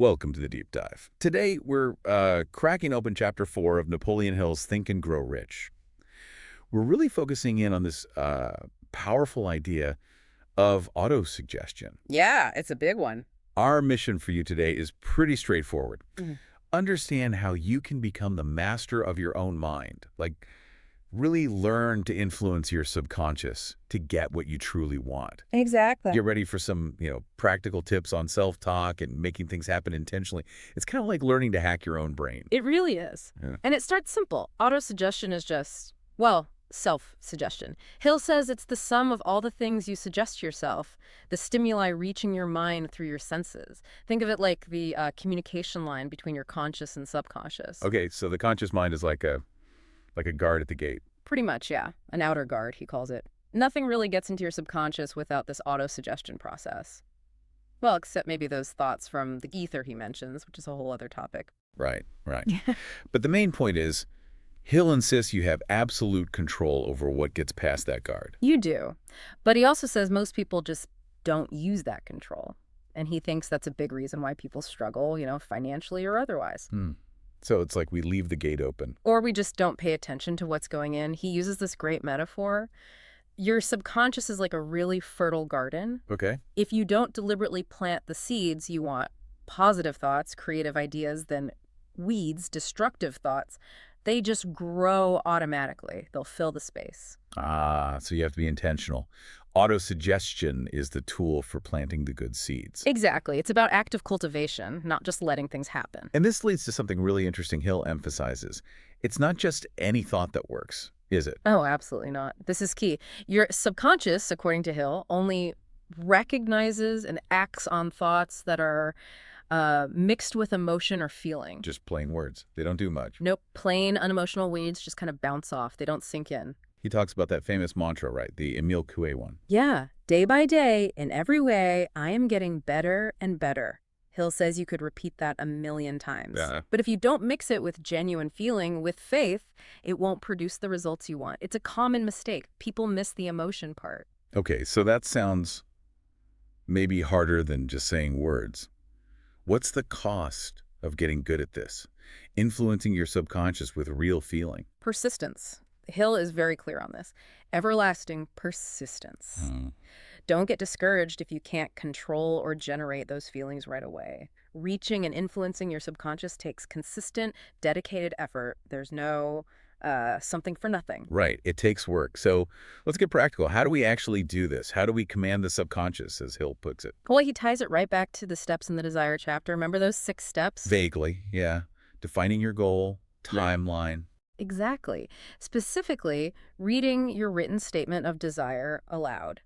Welcome to the Deep Dive. Today, we're cracking open Chapter 4 of Napoleon Hill's Think and Grow Rich. We're really focusing in on this powerful idea of autosuggestion. Yeah, it's a big one. Our mission for you today is pretty straightforward. Mhm. Understand how you can become the master of your own mind. Like, really learn to influence your subconscious to get what you truly want. Exactly. Get ready for some, practical tips on self-talk and making things happen intentionally. It's kind of like learning to hack your own brain. It really is. Yeah. And it starts simple. Autosuggestion is just, well, self-suggestion. Hill says it's the sum of all the things you suggest to yourself, the stimuli reaching your mind through your senses. Think of it like the communication line between your conscious and subconscious. Okay, so the conscious mind is like a guard at the gate. Pretty much, yeah. An outer guard, he calls it. Nothing really gets into your subconscious without this autosuggestion process. Well, except maybe those thoughts from the ether he mentions, which is a whole other topic. Right. But the main point is, Hill insists you have absolute control over what gets past that guard. You do. But he also says most people just don't use that control. And he thinks that's a big reason why people struggle, financially or otherwise. So it's like we leave the gate open. Or we just don't pay attention to what's going in. He uses this great metaphor. Your subconscious is like a really fertile garden. Okay. If you don't deliberately plant the seeds you want, positive thoughts, creative ideas, then weeds, destructive thoughts, they just grow automatically. They'll fill the space. So you have to be intentional. Autosuggestion is the tool for planting the good seeds. Exactly. It's about active cultivation, not just letting things happen. And this leads to something really interesting Hill emphasizes. It's not just any thought that works, is it? Oh, absolutely not. This is key. Your subconscious, according to Hill, only recognizes and acts on thoughts that are mixed with emotion or feeling. Just plain words. They don't do much. Nope. Plain, unemotional weeds just kind of bounce off. They don't sink in. He talks about that famous mantra, right? The Emile Coué one. Yeah. Day by day, in every way, I am getting better and better. Hill says you could repeat that 1,000,000 times. Yeah. But if you don't mix it with genuine feeling, with faith, it won't produce the results you want. It's a common mistake. People miss the emotion part. Okay, so that sounds maybe harder than just saying words. What's the cost of getting good at this? Influencing your subconscious with real feeling. Persistence. Hill is very clear on this. Everlasting persistence. Don't get discouraged if you can't control or generate those feelings right away. Reaching and influencing your subconscious takes consistent, dedicated effort. There's no something for nothing. Right. It takes work. So let's get practical. How do we actually do this? How do we command the subconscious, as Hill puts it? Well, he ties it right back to the steps in the desire chapter. Remember those 6 steps? Vaguely, yeah. Defining your goal, timeline. Exactly. Specifically, reading your written statement of desire aloud,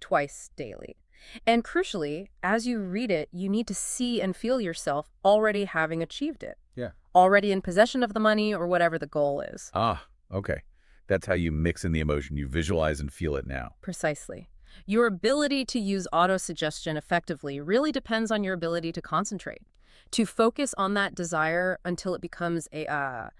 twice daily. And crucially, as you read it, you need to see and feel yourself already having achieved it. Yeah. Already in possession of the money or whatever the goal is. Okay. That's how you mix in the emotion. You visualize and feel it now. Precisely. Your ability to use autosuggestion effectively really depends on your ability to concentrate, to focus on that desire until it becomes a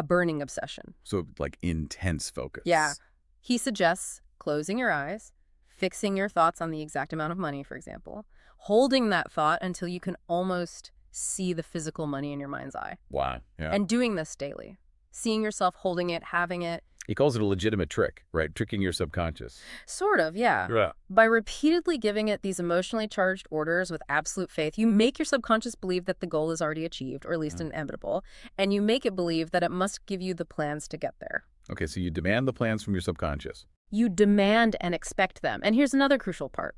burning obsession. So like intense focus. Yeah. He suggests closing your eyes, fixing your thoughts on the exact amount of money, for example, holding that thought until you can almost see the physical money in your mind's eye. Wow. Yeah. And doing this daily. Seeing yourself holding it, having it. He calls it a legitimate trick, right? Tricking your subconscious. Sort of, yeah. Yeah. By repeatedly giving it these emotionally charged orders with absolute faith, you make your subconscious believe that the goal is already achieved, or at least inevitable, and you make it believe that it must give you the plans to get there. Okay, so you demand the plans from your subconscious. You demand and expect them. And here's another crucial part.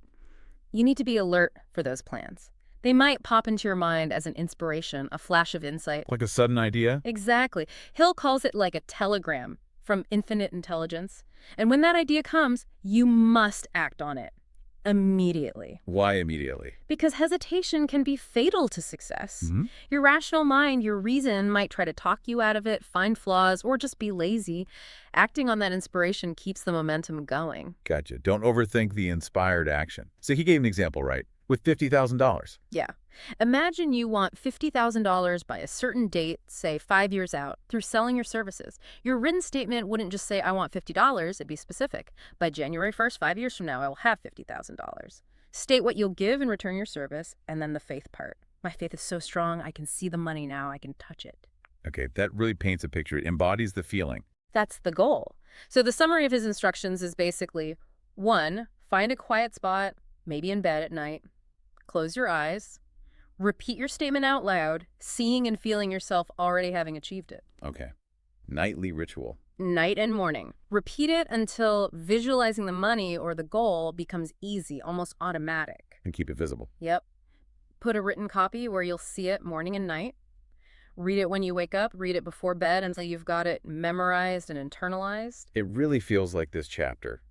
You need to be alert for those plans. They might pop into your mind as an inspiration, a flash of insight. Like a sudden idea? Exactly. Hill calls it like a telegram from infinite intelligence. And when that idea comes, you must act on it immediately. Why immediately? Because hesitation can be fatal to success. Your rational mind, your reason, might try to talk you out of it, find flaws, or just be lazy. Acting on that inspiration keeps the momentum going. Gotcha. Don't overthink the inspired action. So he gave an example, right? With $50,000. Yeah. Imagine you want $50,000 by a certain date, say 5 years out, through selling your services. Your written statement wouldn't just say, I want $50, it'd be specific. By January 1st, 5 years from now, I will have $50,000. State what you'll give in return your service, and then the faith part. My faith is so strong, I can see the money now, I can touch it. Okay, that really paints a picture. It embodies the feeling. That's the goal. So the summary of his instructions is basically, 1, find a quiet spot, maybe in bed at night. Close your eyes. Repeat your statement out loud, seeing and feeling yourself already having achieved it. Okay. Nightly ritual. Night and morning. Repeat it until visualizing the money or the goal becomes easy, almost automatic. And keep it visible. Yep. Put a written copy where you'll see it morning and night. Read it when you wake up. Read it before bed until you've got it memorized and internalized. It really feels like this chapter.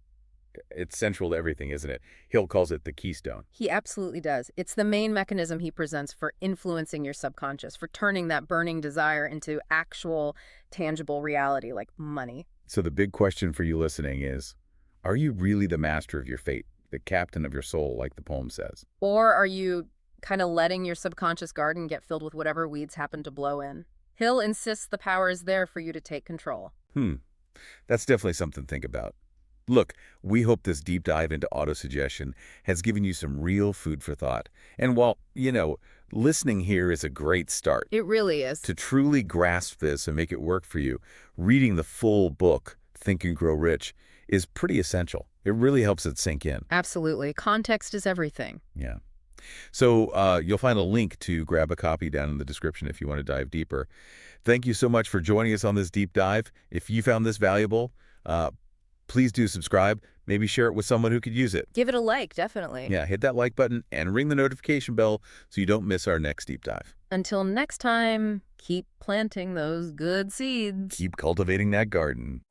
It's central to everything, isn't it? Hill calls it the keystone. He absolutely does. It's the main mechanism he presents for influencing your subconscious, for turning that burning desire into actual, tangible reality like money. So the big question for you listening is, are you really the master of your fate, the captain of your soul, like the poem says? Or are you kind of letting your subconscious garden get filled with whatever weeds happen to blow in? Hill insists the power is there for you to take control. That's definitely something to think about. Look, we hope this deep dive into autosuggestion has given you some real food for thought. And while, listening here is a great start, It really is. to truly grasp this and make it work for you, reading the full book, Think and Grow Rich, is pretty essential. It really helps it sink in. Absolutely. Context is everything. Yeah. So you'll find a link to grab a copy down in the description if you want to dive deeper. Thank you so much for joining us on this deep dive. If you found this valuable, please do subscribe. Maybe share it with someone who could use it. Give it a like, definitely. Yeah, hit that like button and ring the notification bell so you don't miss our next deep dive. Until next time, keep planting those good seeds. Keep cultivating that garden.